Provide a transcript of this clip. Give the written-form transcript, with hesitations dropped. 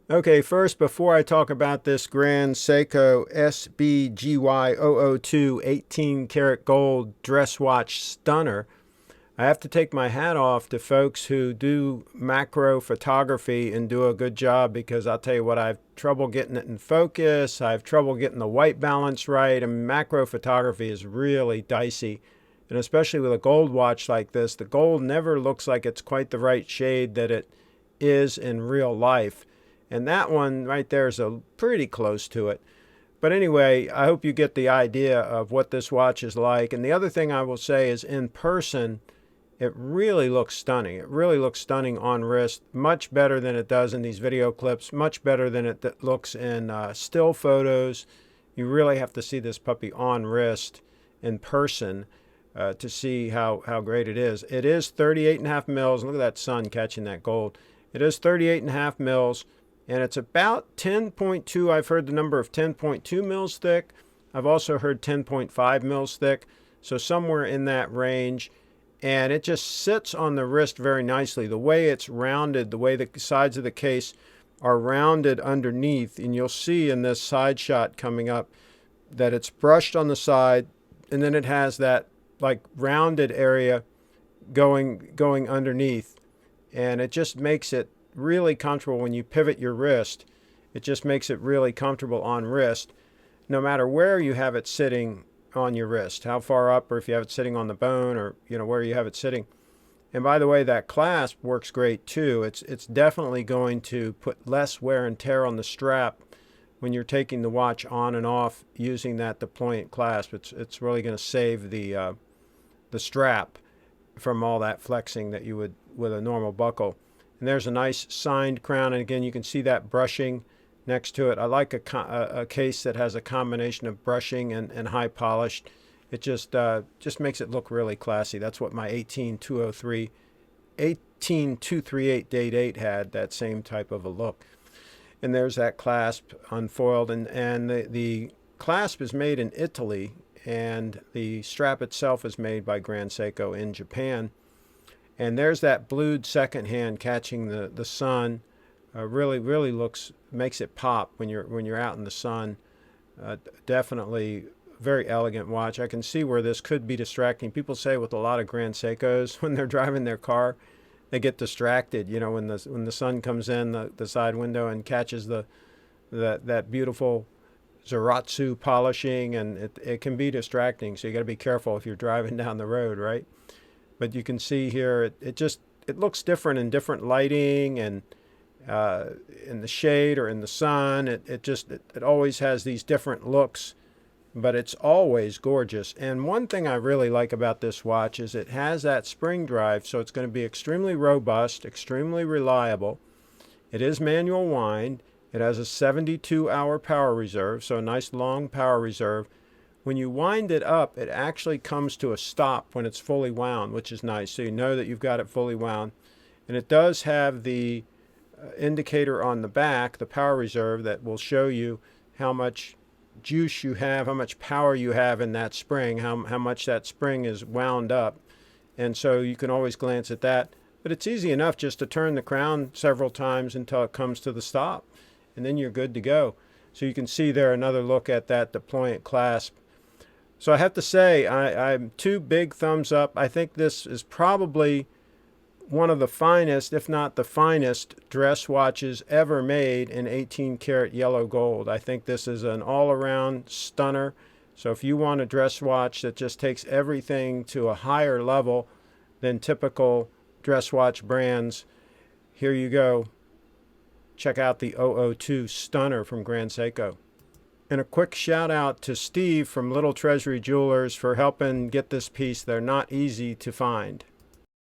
Okay, first, before I talk about this Grand Seiko SBGY002 18 karat gold dress watch stunner, I have to take my hat off to folks who do macro photography and do a good job, because I'll tell you what, I have trouble getting it in focus. I have trouble getting the white balance right. I mean, macro photography is really dicey. And especially with a gold watch like this, the gold never looks like it's quite the right shade that it is in real life. And that one right there is pretty close to it. But anyway, I hope you get the idea of what this watch is like. And the other thing I will say is, in person, it really looks stunning. It really looks stunning on wrist, much better than it does in these video clips, much better than it looks in still photos. You really have to see this puppy on wrist in person to see how great it is. It is 38.5 mils. Look at that sun catching that gold. It is 38.5 mils. And it's about 10.2, I've heard the number of 10.2 mils thick. I've also heard 10.5 mils thick, so somewhere in that range. And it just sits on the wrist very nicely. The way it's rounded, the way the sides of the case are rounded underneath, and you'll see in this side shot coming up that it's brushed on the side, and then it has that like rounded area going underneath. And it just makes it really comfortable when you pivot your wrist. It just makes it really comfortable on wrist, no matter where you have it sitting on your wrist, how far up, or if you have it sitting on the bone, or where you have it sitting. And by the way, that clasp works great too. It's definitely going to put less wear and tear on the strap when you're taking the watch on and off using that deployant clasp. It's really going to save the strap from all that flexing that you would with a normal buckle. And there's a nice signed crown, and again, you can see that brushing next to it. I like a case that has a combination of brushing and high polished. It just makes it look really classy. That's what my 18238 Date 8 had, that same type of a look. And there's that clasp unfoiled, and the clasp is made in Italy, and the strap itself is made by Grand Seiko in Japan. And there's that blued second hand catching the sun. Really makes it pop when you're out in the sun. Definitely very elegant watch. I can see where this could be distracting. People say with a lot of Grand Seikos, when they're driving their car, they get distracted. When the sun comes in the side window and catches that beautiful Zaratsu polishing, and it can be distracting. So you got to be careful if you're driving down the road, right? But you can see here, it looks different in different lighting, and in the shade or in the sun. It always has these different looks, but it's always gorgeous. And one thing I really like about this watch is it has that spring drive, so it's going to be extremely robust, extremely reliable. It is manual wind. It has a 72-hour power reserve, so a nice long power reserve. When you wind it up, it actually comes to a stop when it's fully wound, which is nice. So you know that you've got it fully wound. And it does have the indicator on the back, the power reserve, that will show you how much juice you have, how much power you have in that spring, how much that spring is wound up. And so you can always glance at that. But it's easy enough just to turn the crown several times until it comes to the stop, and then you're good to go. So you can see there another look at that deployant clasp. So I have to say, I'm 2 big thumbs up. I think this is probably one of the finest, if not the finest, dress watches ever made in 18 karat yellow gold. I think this is an all-around stunner. So if you want a dress watch that just takes everything to a higher level than typical dress watch brands, here you go. Check out the 002 Stunner from Grand Seiko. And a quick shout out to Steve from Little Treasury Jewelers for helping get this piece. They're not easy to find.